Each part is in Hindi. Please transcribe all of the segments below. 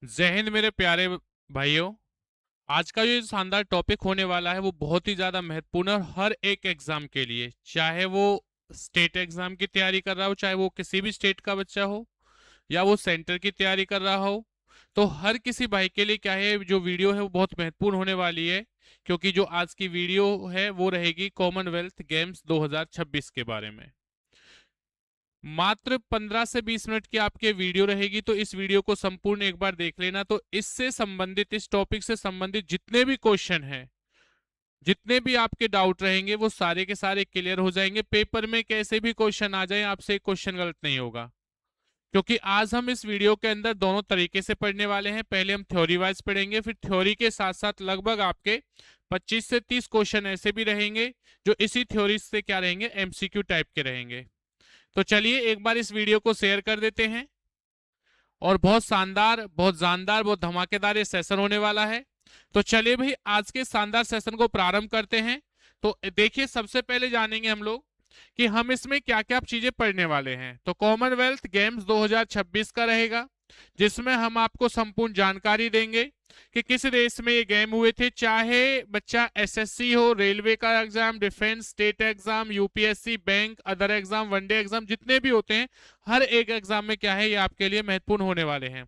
जय हिंद मेरे प्यारे भाइयों। आज का जो ये शानदार टॉपिक होने वाला है वो बहुत ही ज्यादा महत्वपूर्ण है और हर एक एग्जाम के लिए, चाहे वो स्टेट एग्जाम की तैयारी कर रहा हो, चाहे वो किसी भी स्टेट का बच्चा हो या वो सेंटर की तैयारी कर रहा हो, तो हर किसी भाई के लिए क्या है, जो वीडियो है वो बहुत महत्वपूर्ण होने वाली है। क्योंकि जो आज की वीडियो है वो रहेगी कॉमनवेल्थ गेम्स 2026 के बारे में। मात्र 15 से 20 मिनट की आपके वीडियो रहेगी, तो इस वीडियो को संपूर्ण एक बार देख लेना। तो इससे संबंधित, इस टॉपिक से संबंधित जितने भी क्वेश्चन हैं, जितने भी आपके डाउट रहेंगे, वो सारे के सारे क्लियर हो जाएंगे। पेपर में कैसे भी क्वेश्चन आ जाए, आपसे एक क्वेश्चन गलत नहीं होगा। क्योंकि आज हम इस वीडियो के अंदर दोनों तरीके से पढ़ने वाले हैं। पहले हम थ्योरी वाइज पढ़ेंगे, फिर थ्योरी के साथ साथ लगभग आपके 25 से 30 क्वेश्चन ऐसे भी रहेंगे जो इसी थ्योरी से क्या रहेंगे, एमसीक्यू टाइप के रहेंगे। तो चलिए एक बार इस वीडियो को शेयर कर देते हैं। और बहुत शानदार, बहुत जानदार, बहुत धमाकेदार ये सेशन होने वाला है। तो चलिए भाई आज के शानदार सेशन को प्रारंभ करते हैं। तो देखिए, सबसे पहले जानेंगे हम लोग कि हम इसमें क्या क्या चीजें पढ़ने वाले हैं। तो कॉमनवेल्थ गेम्स 2026 का रहेगा, जिसमें हम आपको संपूर्ण जानकारी देंगे कि किस देश में ये गेम हुए थे। चाहे बच्चा एसएससी हो, रेलवे का exam, defence, state exam, UPSC, bank, other exam, one day exam, जितने भी होते हैं, हर एक एग्जाम में क्या है, ये आपके लिए महत्वपूर्ण होने वाले हैं।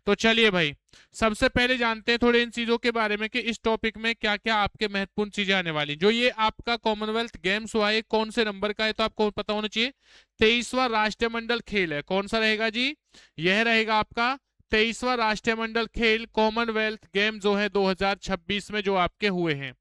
तो चलिए भाई, सबसे पहले जानते हैं थोड़े इन चीजों के बारे में कि इस टॉपिक में क्या क्या आपके महत्वपूर्ण चीजें आने वाली। जो ये आपका कॉमनवेल्थ गेम्स हुआ है, कौन से नंबर का है, तो आपको पता होना चाहिए। 23वां राष्ट्रमंडल खेल है। कौन सा रहेगा जी? यह रहेगा आपका 23वां राष्ट्रमंडल खेल, कॉमनवेल्थ गेम जो है 2026 में जो आपके हुए हैं।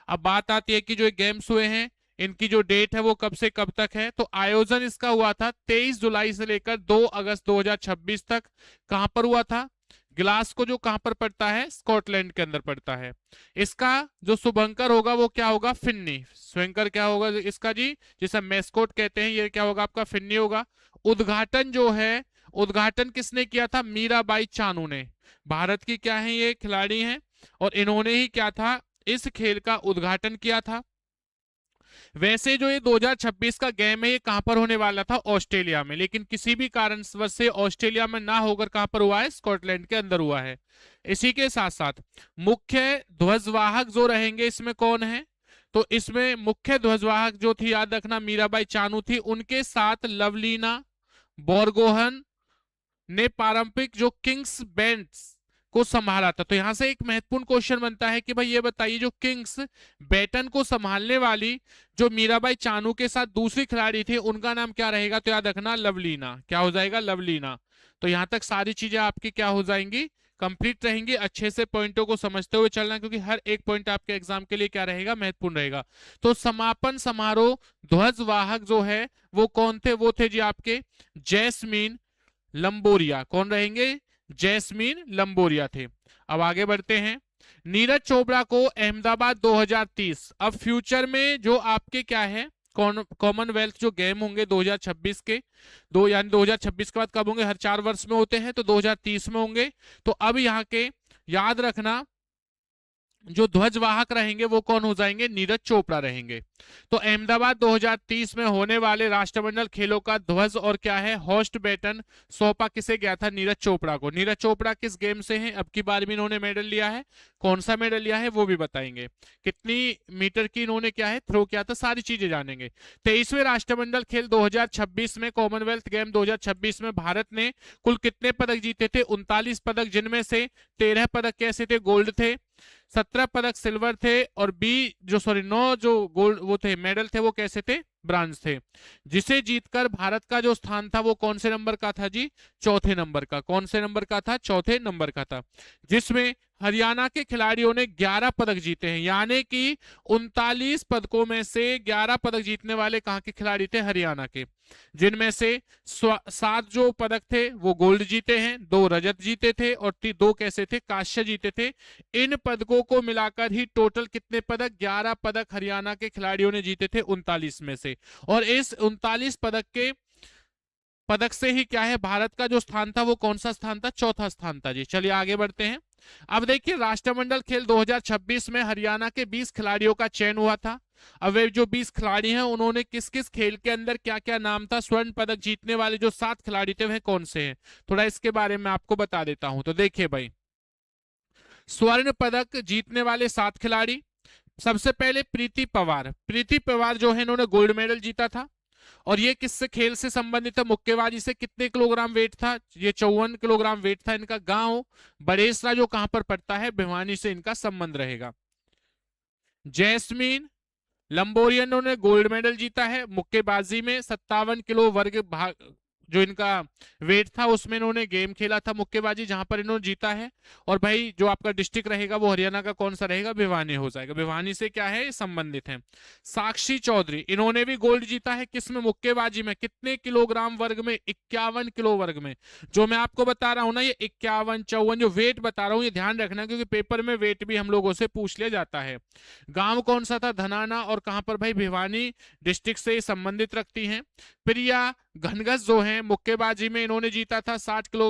अब बात आती है कि जो गेम्स हुए हैं, इनकी जो डेट है वो कब से कब तक है। तो आयोजन इसका हुआ था 23 जुलाई से लेकर 2 अगस्त 2026 तक। कहां पर हुआ था? ग्लासगो, जो कहां पर पड़ता है, स्कॉटलैंड के अंदर पड़ता है। इसका जो शुभंकर होगा वो क्या होगा? फिन्नी। शुभंकर क्या होगा इसका जी, जिसे मैस्कोट कहते हैं, ये क्या होगा आपका? फिन्नी होगा। उद्घाटन जो है, उद्घाटन किसने किया था? मीराबाई चानू ने। भारत की क्या है, ये खिलाड़ी हैं और इन्होंने ही क्या था, इस खेल का उद्घाटन किया था। वैसे जो ये 2026 का गेम है, ये कहां पर होने वाला था? ऑस्ट्रेलिया में, लेकिन किसी भी कारणवश से ऑस्ट्रेलिया में ना होकर कहां पर हुआ है? स्कॉटलैंड के अंदर हुआ है। इसी के साथ साथ मुख्य ध्वजवाहक जो रहेंगे इसमें कौन है? तो इसमें मुख्य ध्वजवाहक जो थी, याद रखना, मीराबाई चानू थी। उनके साथ लवलीना बोरगोहन ने पारंपरिक जो किंग्स बैंड को संभाला था। तो यहां से एक महत्वपूर्ण क्वेश्चन बनता है कि भाई ये बताइए, जो किंग्स बैटन को संभालने वाली जो मीराबाई चानू के साथ दूसरी खिलाड़ी थी, उनका नाम क्या रहेगा? तो याद रखना, लवलीना। क्या हो जाएगा? लवलीना। तो यहां तक सारी चीजें आपकी क्या हो जाएंगी? कंप्लीट रहेंगी। अच्छे से पॉइंटों को समझते हुए चलना, क्योंकि हर एक पॉइंट आपके एग्जाम के लिए क्या रहेगा? महत्वपूर्ण रहेगा। तो समापन समारोह ध्वजवाहक जो है वो कौन थे? वो थे जी आपके जैस्मीन लंबोरिया। कौन रहेंगे? जैस्मीन लंबोरिया थे। अब आगे बढ़ते हैं। नीरज चोपड़ा को अहमदाबाद 2030, अब फ्यूचर में जो आपके क्या है, कॉमनवेल्थ जो गेम होंगे 2026 के, दो यानी 2026 के बाद कब होंगे? हर 4 वर्ष में होते हैं, तो 2030 में होंगे। तो अब यहाँ के याद रखना, जो ध्वजवाहक रहेंगे वो कौन हो जाएंगे? नीरज चोपड़ा रहेंगे। तो अहमदाबाद 2030 में होने वाले राष्ट्रमंडल खेलों का ध्वज और क्या है, होस्ट बैटन सौंपा किसे गया था? नीरज चोपड़ा को। नीरज चोपड़ा किस गेम से हैं? अब की बार भी इन्होंने मेडल लिया है। कौन सा मेडल लिया है वो भी बताएंगे। कितनी मीटर की इन्होंने क्या है, थ्रो किया था, सारी चीजें जानेंगे। 23वें राष्ट्रमंडल खेल 2026 में, कॉमनवेल्थ गेम 2026 में भारत ने कुल कितने पदक जीते थे? 39 पदक, जिनमें से 13 पदक कैसे थे? गोल्ड थे। 17 पदक सिल्वर थे। और 9 जो गोल्ड वो थे, मेडल थे, वो कैसे थे? ब्रांज थे। जिसे जीतकर भारत का जो स्थान था वो कौन से नंबर का था जी? चौथे नंबर का। कौन से नंबर का था? चौथे नंबर का था। जिसमें हरियाणा के खिलाड़ियों ने 11 पदक जीते हैं, यानी कि 39 पदकों में से 11 पदक जीतने वाले कहां के खिलाड़ी थे? हरियाणा के। जिनमें से 7 जो पदक थे वो गोल्ड जीते हैं, 2 रजत जीते थे और 2 कैसे थे? कांस्य जीते थे। इन पदकों को मिलाकर ही टोटल कितने पदक? 11 पदक हरियाणा के खिलाड़ियों ने जीते थे 39 में से। और इस 39 पदक के पदक से ही क्या है, भारत का जो स्थान था वो कौन सा स्थान था? चौथा स्थान था जी। चलिए आगे बढ़ते हैं। अब देखिए, राष्ट्रमंडल खेल 2026 में हरियाणा के 20 खिलाड़ियों का चयन हुआ था। अब वे जो 20 खिलाड़ी हैं, उन्होंने किस किस खेल के अंदर क्या क्या नाम था? स्वर्ण पदक जीतने वाले जो 7 खिलाड़ी थे वह कौन से हैं? थोड़ा इसके बारे में आपको बता देता हूं। तो देखिए भाई, स्वर्ण पदक जीतने वाले 7 खिलाड़ी। सबसे पहले प्रीति पवार। प्रीति पवार जो है इन्होंने गोल्ड मेडल जीता था। और ये किससे खेल से संबंधित है? मुक्केबाजी से। कितने किलोग्राम वेट था? ये 54 किलोग्राम वेट था इनका। गांव बड़ेसरा जो कहां पर पड़ता है? भिवानी से इनका संबंध रहेगा। जैस्मीन लंबोरियन ने गोल्ड मेडल जीता है मुक्केबाजी में। 57 किलो वर्ग भाग जो इनका वेट था उसमें इन्होंने गेम खेला था मुक्केबाजी, जहां पर इन्होंने जीता है। और भाई जो आपका डिस्ट्रिक्ट रहेगा वो हरियाणा का कौन सा रहेगा? भिवानी हो जाएगा। भिवानी से क्या है? संबंधित है। साक्षी चौधरी इन्होंने भी गोल्ड जीता है। किसमें? मुक्केबाजी में। कितने किलोग्राम वर्ग में? 51 किलो वर्ग में। जो मैं आपको बता रहा हूं ना, ये 51 54 जो वेट बता रहा हूं, ये ध्यान रखना क्योंकि पेपर में वेट भी हम लोगों से पूछ लिया जाता है। गांव कौन सा था? धनाना। और कहां पर भाई? भिवानी डिस्ट्रिक्ट से संबंधित रखती हैं। प्रिया घनघस जो है मुक्केबाजी में इन्होंने जीता था 60 किलो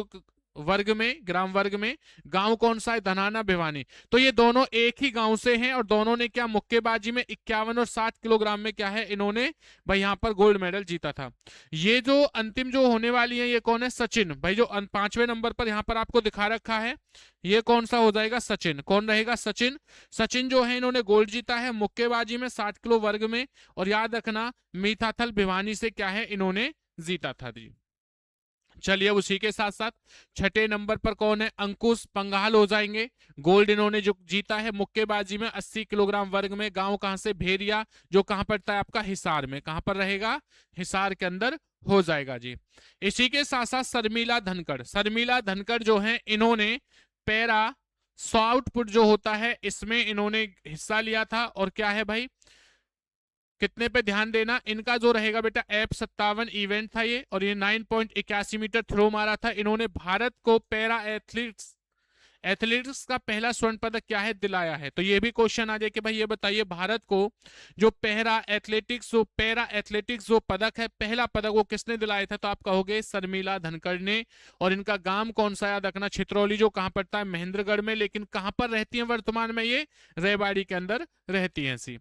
वर्ग में, ग्राम वर्ग में। गांव कौन सा है? धनाना, भिवानी। तो ये दोनों एक ही गांव से हैं और दोनों ने क्या मुक्केबाजी में 51 और 60 किलोग्राम में क्या है इन्होंने भाई यहां पर गोल्ड मेडल जीता था। ये जो अंतिम जो होने वाली है ये कौन है? सचिन। भाई जो 5वें नंबर पर यहां पर आपको दिखा रखा है ये कौन सा हो जाएगा? सचिन। कौन रहेगा? सचिन। सचिन जो है इन्होंने गोल्ड जीता है मुक्केबाजी में 60 किलो वर्ग में। और याद रखना मीठाथल भिवानी से क्या है इन्होंने जीता था जी। चलिए उसी के साथ साथ 6ठे नंबर पर कौन है? अंकुश पंघाल हो जाएंगे। गोल्ड इन्होंने जो जीता है मुक्केबाजी में 80 किलोग्राम वर्ग में। गांव कहां से? भेरिया, जो कहां पड़ता है आपका? हिसार में। कहां पर रहेगा? हिसार के अंदर हो जाएगा जी। इसी के साथ साथ शर्मिला धनखड़। शर्मिला धनखड़ जो है इन्होंने पैरा शॉट पुट जो होता है इसमें इन्होंने हिस्सा लिया था। और क्या है भाई? कितने पे ध्यान देना, इनका जो रहेगा बेटा F57 इवेंट था ये। और ये 9.81 मीटर थ्रो मारा था इन्होंने। भारत को पैरा एथलेटिक्स का पहला स्वर्ण पदक क्या है? दिलाया है। तो ये भी क्वेश्चन आ जाए कि भाई ये बताइए भारत को जो पैरा एथलेटिक्स जो पदक है, पहला पदक वो किसने दिलाया था? तो आप कहोगे शर्मिला धनखड़ ने। और इनका गांव कौन सा? याद रखना छितरौली, जो कहां पड़ता है? महेंद्रगढ़ में। लेकिन कहां पर रहती है वर्तमान में? ये रेवाड़ी के अंदर रहती है सी।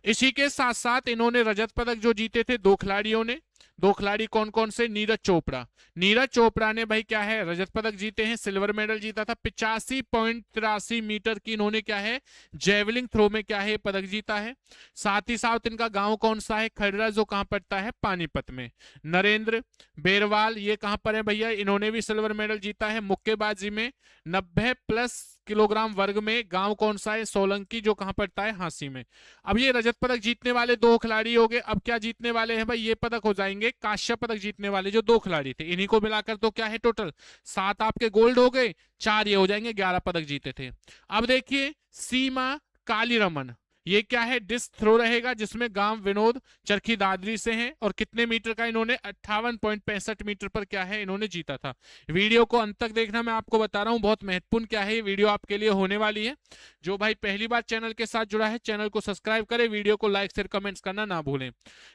इसी के साथ साथ इन्होंने रजत पदक जो जीते थे 2 खिलाड़ियों ने। 2 खिलाड़ी कौन कौन से? नीरज चोपड़ा। नीरज चोपड़ा ने भाई क्या है? रजत पदक जीते हैं। सिल्वर मेडल जीता था। 85.83 मीटर की इन्होंने क्या है? जेवलिंग थ्रो में क्या है? पदक जीता है। साथ ही साथ इनका गांव कौन सा है? खड़रा, जो कहां पड़ता है? पानीपत में। नरेंद्र बेरवाल ये कहां पर है भैया? इन्होंने भी सिल्वर मेडल जीता है मुक्केबाजी में 90+ किलोग्राम वर्ग में। गांव कौन सा है? सोलंकी, जो कहां पड़ता है? हांसी में। अब ये रजत पदक जीतने वाले 2 खिलाड़ी हो गए। अब क्या जीतने वाले हैं भाई? ये पदक हो जाएंगे कांस्य पदक जीतने वाले जो 2 खिलाड़ी थे। इन्हीं को मिलाकर तो क्या है टोटल 7 आपके गोल्ड हो गए, 4 ये हो जाएंगे, 11 पदक जीते थे। अब देखिए सीमा कालीरमन, ये क्या है? डिस्क थ्रो रहेगा जिसमें गांव विनोद चरखी दादरी से हैं। और कितने मीटर का? इन्होंने 58.65 मीटर पर क्या है इन्होंने जीता था। वीडियो को अंत तक देखना, मैं आपको बता रहा हूं बहुत महत्वपूर्ण क्या है ये वीडियो आपके लिए होने वाली है। जो भाई पहली बार चैनल के साथ जुड़ा है चैनल को सब्सक्राइब करें, वीडियो को लाइक शेयर कमेंट्स करना ना भूलें।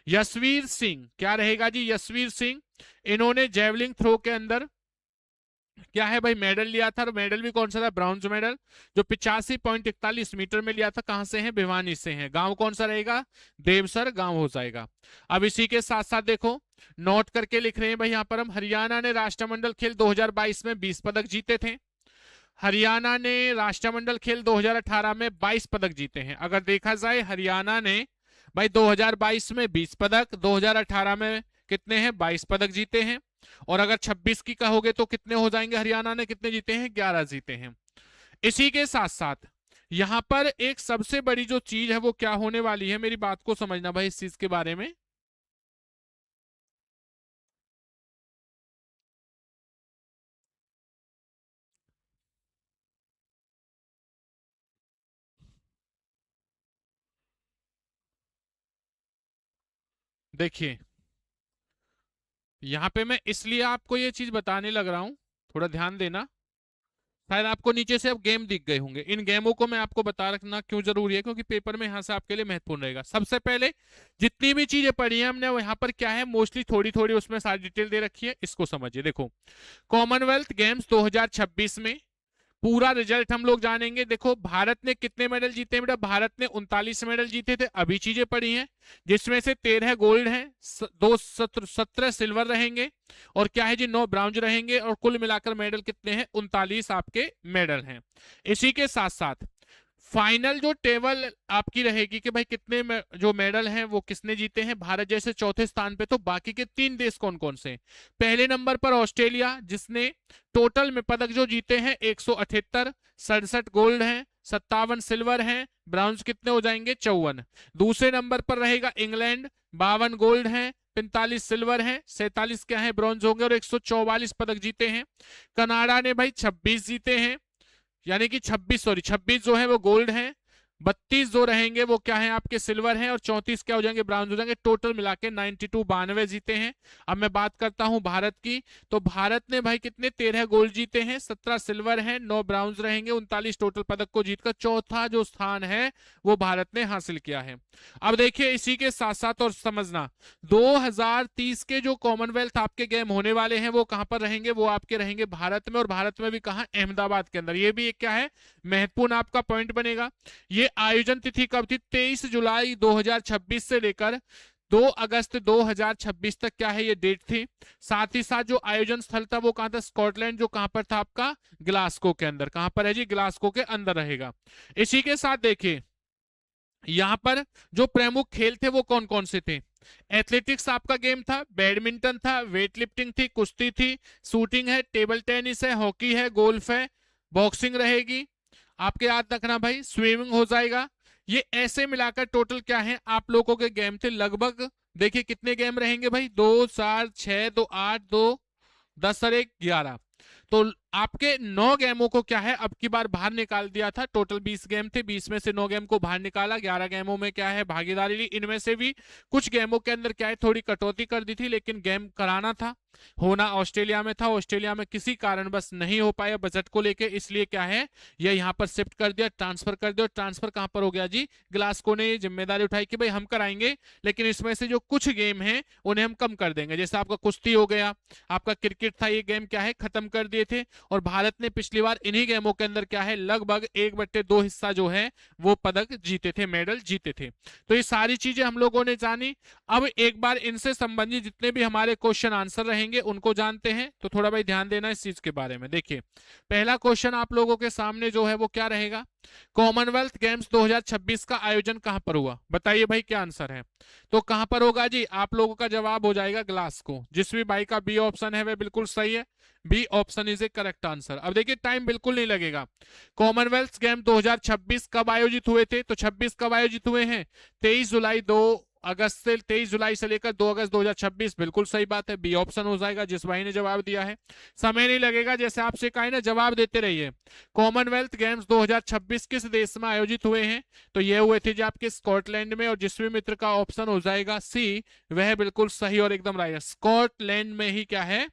यशवीर सिंह क्या रहेगा जी? यशवीर सिंह इन्होंने जेवलिंग थ्रो के अंदर क्या है भाई? मेडल लिया था। और मेडल भी कौन सा था? ब्रॉन्ज मेडल, जो 85.41 मीटर में लिया था। कहां से है? भिवानी से है। गांव कौन सा रहेगा? देवसर गांव हो जाएगा। अब इसी के साथ साथ देखो नोट करके लिख रहे हैं भाई यहां पर हम, हरियाणा ने राष्ट्रमंडल खेल 2022 में 20 पदक जीते थे। हरियाणा ने राष्ट्रमंडल खेल 2018 में 22 पदक जीते हैं। अगर देखा जाए हरियाणा ने भाई 2022 में 20 पदक, 2018 में कितने हैं? 22 पदक जीते हैं। और अगर 26 की कहोगे तो कितने हो जाएंगे? हरियाणा ने कितने जीते हैं? 11 जीते हैं। इसी के साथ साथ यहां पर एक सबसे बड़ी जो चीज है वो क्या होने वाली है, मेरी बात को समझना भाई इस चीज के बारे में। देखिए यहां पे मैं इसलिए आपको ये चीज बताने लग रहा हूं, थोड़ा ध्यान देना। शायद आपको नीचे से अब गेम दिख गए होंगे, इन गेमों को मैं आपको बता रखना क्यों जरूरी है, क्योंकि पेपर में यहां से आपके लिए महत्वपूर्ण रहेगा। सबसे पहले जितनी भी चीजें पढ़ी हैं हमने वो यहाँ पर क्या है मोस्टली थोड़ी थोड़ी उसमें सारी डिटेल दे रखी है, इसको समझिए। देखो कॉमनवेल्थ गेम्स 2026 में पूरा रिजल्ट हम लोग जानेंगे। देखो भारत ने कितने मेडल जीते हैं बेटा, भारत ने 39 मेडल जीते थे, अभी चीजें पड़ी हैं, जिसमें से 13 गोल्ड हैं, 17 सिल्वर रहेंगे, और क्या है जी 9 ब्राउंज रहेंगे, और कुल मिलाकर मेडल कितने हैं, 39 आपके मेडल हैं। इसी के साथ साथ फाइनल जो टेबल आपकी रहेगी कि भाई कितने जो मेडल हैं वो किसने जीते हैं। भारत जैसे चौथे स्थान पे, तो बाकी के 3 देश कौन कौन से हैं? पहले नंबर पर ऑस्ट्रेलिया, जिसने टोटल में पदक जो जीते हैं 178, 67 गोल्ड हैं, 57 सिल्वर हैं, ब्राउन्ज कितने हो जाएंगे 54। दूसरे नंबर पर रहेगा इंग्लैंड, 52 गोल्ड हैं, 45 सिल्वर हैं, 47 क्या है ब्रॉन्ज होंगे, और 144 पदक जीते हैं। कनाडा ने भाई 26 जीते हैं, यानी कि 26 जो है वो गोल्ड है, 32 जो रहेंगे वो क्या है आपके सिल्वर हैं, और 34 क्या हो जाएंगे ब्राउन्ज हो जाएंगे। टोटल मिला के 92 जीते हैं। अब मैं बात करता हूं भारत की, तो भारत ने भाई कितने 13 गोल्ड जीते हैं, 17 सिल्वर हैं, 9 ब्राउन्ज रहेंगे, 39 टोटल पदक को जीतकर चौथा जो स्थान है वो भारत ने हासिल किया है। अब देखिए इसी के साथ साथ और समझना, 2030 के जो कॉमनवेल्थ आपके गेम होने वाले हैं वो कहां पर रहेंगे, वो आपके रहेंगे भारत में, और भारत में भी कहां, अहमदाबाद के अंदर। ये भी एक क्या है महत्वपूर्ण आपका पॉइंट बनेगा। ये आयोजन तिथि कब थी, 23 जुलाई 2026 से लेकर 2 अगस्त 2026 तक क्या है ये डेट थी। साथ ही साथ जो आयोजन स्थल था वो कहां था, स्कॉटलैंड, जो कहां पर था आपका ग्लासगो के अंदर। कहां पर है जी, ग्लासगो के अंदर रहेगा। इसी के साथ देखिए यहां पर जो प्रमुख खेल थे वो कौन कौन से थे। एथलेटिक्स आपका गेम था, बैडमिंटन था, वेट लिफ्टिंग थी, कुश्ती थी, शूटिंग है, टेबल टेनिस है, हॉकी है, गोल्फ है, बॉक्सिंग रहेगी, आपके याद रखना भाई स्विमिंग हो जाएगा। ये ऐसे मिलाकर टोटल क्या है आप लोगों के गेम थे लगभग। देखिए कितने गेम रहेंगे भाई, 2 4 6 2 8 2 10 और 1 11, तो आपके 9 गेमों को क्या है अब की बार बाहर निकाल दिया था। टोटल 20 गेम थे, 20 में से 9 गेम को बाहर निकाला, 11 गेमों में क्या है भागीदारी ली। इनमें से भी कुछ गेमों के अंदर क्या है थोड़ी कटौती कर दी थी, लेकिन गेम कराना था, होना ऑस्ट्रेलिया में था, ऑस्ट्रेलिया में किसी कारण बस नहीं हो पाया बजट को लेके, इसलिए क्या है ये यहाँ पर शिफ्ट कर दिया, ट्रांसफर कर दिया। ट्रांसफर कहां पर हो गया जी, ग्लासगो ने ये जिम्मेदारी उठाई कि भाई हम कराएंगे, लेकिन इसमें से जो कुछ गेम हैं उन्हें हम कम कर देंगे। जैसे आपका कुश्ती हो गया, आपका क्रिकेट था, ये गेम क्या है खत्म कर दिए थे, और भारत ने पिछली बार इन्हीं गेमों के अंदर क्या है लगभग 1/2 हिस्सा जो है वो पदक जीते थे, मेडल जीते थे। तो ये सारी चीजें हम लोगों ने जानी। अब एक बार इनसे संबंधित जितने भी हमारे क्वेश्चन आंसर रहेंगे उनको जानते हैं, तो थोड़ा भाई ध्यान देना इस चीज के बारे में। देखिए पहला क्वेश्चन आप लोगों के सामने जो है वो क्या रहेगा, कॉमनवेल्थ गेम्स 2026 का आयोजन कहां पर हुआ, बताइए भाई क्या आंसर है। तो कहां पर होगा जी, आप लोगों का जवाब हो जाएगा ग्लासगो। जिस भी भाई का बी ऑप्शन है वह बिल्कुल सही है, B option is A correct answer. अब देखिए टाइम बिल्कुल नहीं लगेगा। कॉमनवेल्थ गेम 2026 कब आयोजित हुए थे, तो 26 कब आयोजित हुए हैं, 23 जुलाई 23 जुलाई से लेकर 2 अगस्त 2026, बिल्कुल सही बात है, बी ऑप्शन हो जाएगा जिस भाई ने जवाब दिया है। समय नहीं लगेगा, जैसे आपसे कहा है ना जवाब देते रहिए। कॉमनवेल्थ गेम्स 2026 किस देश में आयोजित हुए हैं, तो ये हुए थे जो आपके स्कॉटलैंड में, और जिसमें मित्र का ऑप्शन हो जाएगा सी, वह बिल्कुल सही और एकदम राइट है। स्कॉटलैंड में ही क्या है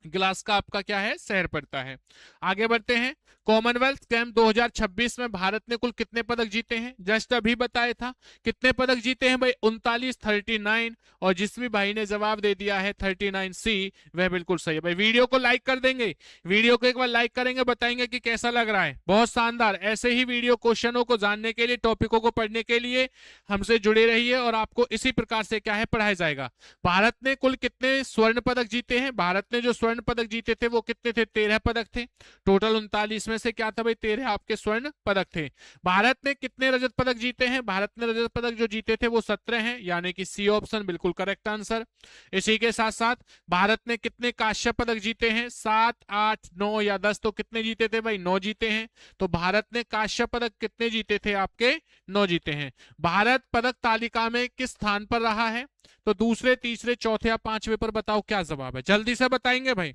ग्लास का आपका क्या है शहर पड़ता है। आगे बढ़ते हैं, कॉमनवेल्थ गेम 2026 में भारत ने कुल कितने पदक जीते हैं, जस्ट अभी बताया था कितने पदक जीते हैं भाई 39 और जिस भी भाई ने जवाब दे दिया है 39 सी, वह बिल्कुल सही है। भाई वीडियो को लाइक कर देंगे, वीडियो को एक बार लाइक करेंगे, बताएंगे कि कैसा लग रहा है, बहुत शानदार। ऐसे ही वीडियो क्वेश्चनों को जानने के लिए, टॉपिकों को पढ़ने के लिए हमसे जुड़े रहिए, और आपको इसी प्रकार से क्या है पढ़ाया जाएगा। भारत ने कुल कितने स्वर्ण पदक जीते हैं, भारत ने जो स्वर्ण पदक जीते थे वो कितने थे, 13 पदक थे। टोटल 39 में से क्या था भाई 13 आपके स्वर्ण पदक थे। भारत ने कितने रजत पदक जीते हैं, भारत ने रजत पदक जो जीते थे वो 17 हैं, यानी कि सी ऑप्शन बिल्कुल करेक्ट आंसर। इसी के साथ साथ भारत ने कितने कांस्य पदक जीते हैं, 7 8 9 या 10, तो कितने जीते थे भाई 9 जीते हैं। तो भारत ने कांस्य पदक कितने जीते थे आपके 9 जीते हैं। भारत पदक तालिका में किस स्थान पर रहा है, तो दूसरे तीसरे चौथे या पांचवें पर, बताओ क्या जवाब है, जल्दी से बताएंगे भाई।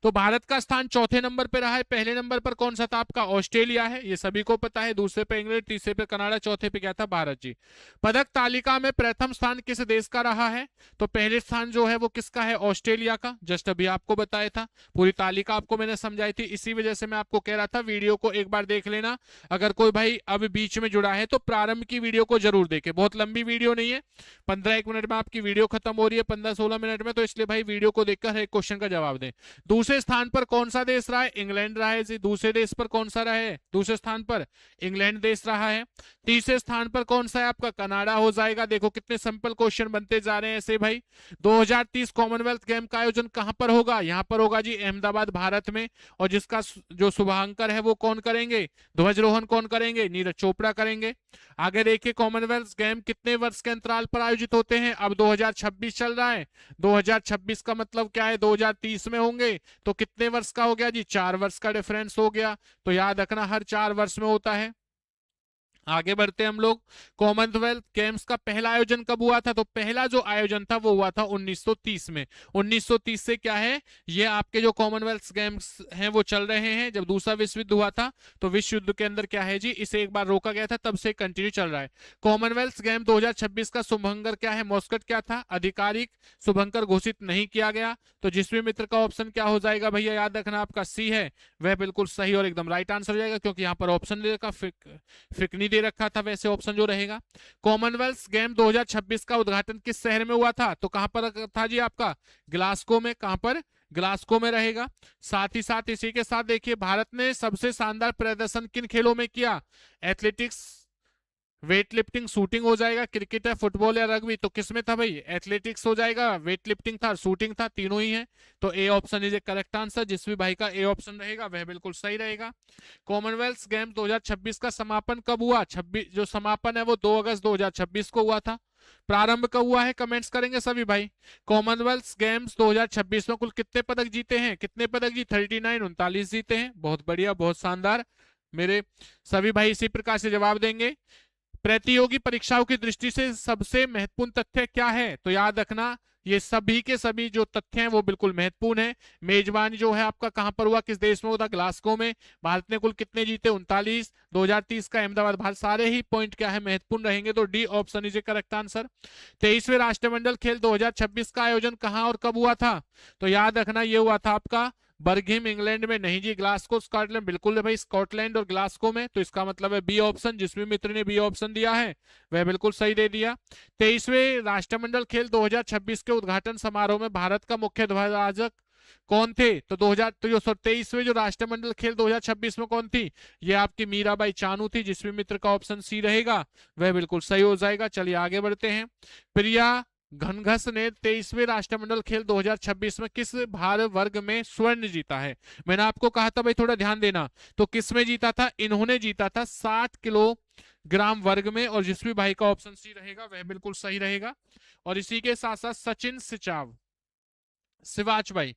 तो भारत का स्थान चौथे नंबर पे रहा है। पहले नंबर पर कौन सा था आपका ऑस्ट्रेलिया है, ये सभी को पता है, दूसरे पे इंग्लैंड, तीसरे पे कनाडा, चौथे पे क्या था भारत जी। पदक तालिका में प्रथम स्थान किस देश का रहा है, तो पहले स्थान जो है वो किसका है, ऑस्ट्रेलिया का, जस्ट अभी आपको बताया था। पूरी तालिका आपको मैंने समझाई थी, इसी वजह से मैं आपको कह रहा था वीडियो को एक बार देख लेना। अगर कोई भाई अब बीच में जुड़ा है तो प्रारंभ की वीडियो को जरूर देखे, बहुत लंबी वीडियो नहीं है, 15-1 मिनट में आपकी वीडियो खत्म हो रही है, 15-16 मिनट में, तो इसलिए भाई वीडियो को देखकर एक क्वेश्चन का जवाब दें। दूसरे स्थान पर कौन सा देश रहा है? इंग्लैंड रहा है जी। दूसरे देश पर कौन सा रहा है? दूसरे स्थान पर इंग्लैंड देश रहा है। तीसरे स्थान पर कौन सा है आपका? कनाडा हो जाएगा। देखो कितने सिंपल क्वेश्चन बनते जा रहे हैं ऐसे भाई। 2030 कॉमनवेल्थ गेम का आयोजन कहां पर होगा? यहां पर होगा जी, अहमदाबाद भारत में। और जिसका जो शुभांकर है वो कौन करेंगे? ध्वजारोहण कौन करेंगे? नीरज चोपड़ा करेंगे। आगे देखिए, कॉमनवेल्थ गेम कितने वर्ष के अंतराल पर आयोजित होते हैं? अब 2026 चल रहा है, 2026 का मतलब क्या है? 2030 में होंगे। तो कितने वर्ष का हो गया जी? 4 वर्ष का डिफरेंस हो गया। तो याद रखना हर 4 वर्ष में होता है। आगे बढ़ते हम लोग। कॉमनवेल्थ गेम्स का पहला आयोजन कब हुआ था? तो पहला जो आयोजन था वो हुआ था 1930 में। 1930 से क्या है, ये आपके जो कॉमनवेल्थ गेम्स हैं वो चल रहे हैं। जब दूसरा विश्व युद्ध हुआ था तो विश्व युद्ध के अंदर क्या है जी, इसे एक बार रोका गया था, तब से कंटिन्यू चल रहा है। कॉमनवेल्थ गेम 2026 का शुभंकर क्या है? मॉस्कट क्या था? आधिकारिक शुभंकर घोषित नहीं किया गया। तो जिसमें मित्र का ऑप्शन क्या हो जाएगा भैया? याद रखना आपका सी है, वह बिल्कुल सही और एकदम राइट आंसर हो जाएगा, क्योंकि यहाँ पर ऑप्शन दे रखा, फिक नहीं दे रखा था, वैसे ऑप्शन जो रहेगा। कॉमनवेल्थ गेम 2026 का उद्घाटन किस शहर में हुआ था? तो कहां पर था जी आपका? ग्लासगो में। कहां पर? ग्लासगो में रहेगा। साथ ही साथ इसी के साथ देखिए, भारत ने सबसे शानदार प्रदर्शन किन खेलों में किया? एथलेटिक्स, वेट लिफ्टिंग, शूटिंग हो जाएगा, क्रिकेट है, फुटबॉल या रग्बी? तो किसमें था भाई? एथलेटिक्स हो जाएगा, वेट लिफ्टिंग था, शूटिंग था, तीनों ही है। तो A option is A correct answer. जिस भी भाई का ए ऑप्शन रहेगा वह बिल्कुल सही रहेगा। कॉमनवेल्थ गेम 2026 का समापन कब हुआ? 26 जो समापन है वो 2 अगस्त 2026 को हुआ था। प्रारंभ कब हुआ है? कमेंट्स करेंगे सभी भाई। कॉमनवेल्थ गेम्स 2026 में कुल कितने पदक जीते हैं? कितने पदक जी? 39, 39 जीते हैं। बहुत बढ़िया, बहुत शानदार। मेरे सभी भाई इसी प्रकार से जवाब देंगे। प्रतियोगी परीक्षाओं की दृष्टि से सबसे महत्वपूर्ण तथ्य क्या है? तो याद रखना, ये सभी के सभी जो तथ्य हैं वो बिल्कुल महत्वपूर्ण है। मेजबानी जो है आपका कहां पर हुआ? किस देश में हुआ था? ग्लासगो में। भारत ने कुल कितने जीते? 39। 2030 का अहमदाबाद भारत। सारे ही पॉइंट क्या है? महत्वपूर्ण रहेंगे। तो D option is A correct answer. 23वें राष्ट्रमंडल खेल 2026 का आयोजन कहां और कब हुआ था? तो याद रखना, ये हुआ था आपका बर्गिम, इंग्लैंड में। नहीं जी, ग्लासगो स्कॉटलैंड। बिल्कुल है भाई, स्कॉटलैंड और ग्लासगो में। तो इसका मतलब है बी ऑप्शन। जिसमें मित्र ने बी ऑप्शन दिया है वह बिल्कुल सही दे दिया। 23वें राष्ट्रमंडल खेल 2026 के उद्घाटन समारोह में भारत का मुख्य ध्वजारोहक कौन थे? तो 23वें जो राष्ट्रमंडल खेल 2026 में कौन थी? ये आपकी मीराबाई चानू थी। जिसमें मित्र का ऑप्शन सी रहेगा वह बिल्कुल सही हो जाएगा। चलिए आगे बढ़ते हैं। प्रिया घनघस ने 23वें राष्ट्रमंडल खेल 2026 में किस भार वर्ग में स्वर्ण जीता है? मैंने आपको कहा था भाई थोड़ा ध्यान देना। तो किस में जीता था? इन्होंने जीता था 60 किलोग्राम वर्ग में। और जिस भी भाई का ऑप्शन सी रहेगा वह बिल्कुल सही रहेगा। और इसी के साथ साथ सचिन सिवाच भाई,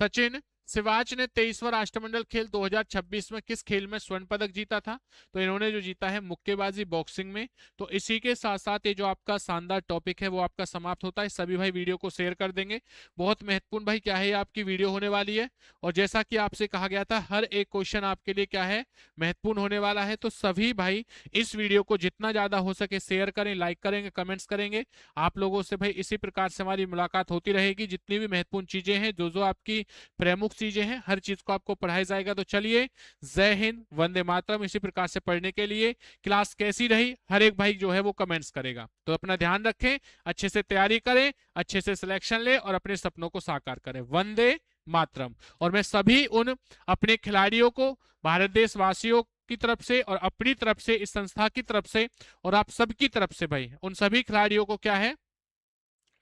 सचिन सिवाच ने 23वां राष्ट्रमंडल खेल 2026 में किस खेल में स्वर्ण पदक जीता था? तो इन्होंने जो जीता है मुक्केबाजी, बॉक्सिंग में। तो इसी के साथ साथ ये जो आपका शानदार टॉपिक है वो आपका समाप्त होता है। सभी भाई वीडियो को शेयर कर देंगे। बहुत महत्वपूर्ण भाई क्या है, आपकी वीडियो होने वाली है। और जैसा कि आपसे कहा गया था, हर एक क्वेश्चन आपके लिए क्या है, महत्वपूर्ण होने वाला है। तो सभी भाई इस वीडियो को जितना ज्यादा हो सके शेयर करें, लाइक करेंगे, कमेंट्स करेंगे। आप लोगों से भाई इसी प्रकार से हमारी मुलाकात होती रहेगी। जितनी भी महत्वपूर्ण चीजें हैं, जो जो आपकी प्रमुख चीजें हैं, हर चीज को आपको पढ़ाया जाएगा। तो चलिए, जय हिंद, वंदे मातरम। इसी प्रकार से पढ़ने के लिए क्लास कैसी रही, हर एक भाई जो है वो कमेंट्स करेगा। तो अपना ध्यान रखें, अच्छे से तैयारी करें, अच्छे से सिलेक्शन ले और अपने सपनों को साकार करें। वंदे मातरम। और मैं सभी उन अपने खिलाड़ियों को, भारत देश वासियों की तरफ से और अपनी तरफ से, इस संस्था की तरफ से और आप सबकी तरफ से भाई, उन सभी खिलाड़ियों को क्या है,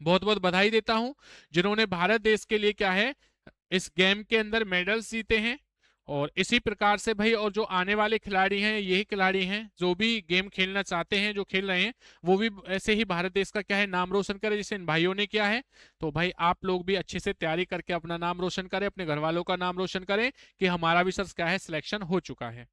बहुत बहुत बधाई देता हूं, जिन्होंने भारत देश के लिए क्या है, इस गेम के अंदर मेडल्स जीते हैं। और इसी प्रकार से भाई, और जो आने वाले खिलाड़ी हैं, यही खिलाड़ी हैं जो भी गेम खेलना चाहते हैं, जो खेल रहे हैं, वो भी ऐसे ही भारत देश का क्या है, नाम रोशन करें, जैसे इन भाइयों ने किया है। तो भाई आप लोग भी अच्छे से तैयारी करके अपना नाम रोशन करें, अपने घर वालों का नाम रोशन करें कि हमारा भी सर क्या है, सिलेक्शन हो चुका है।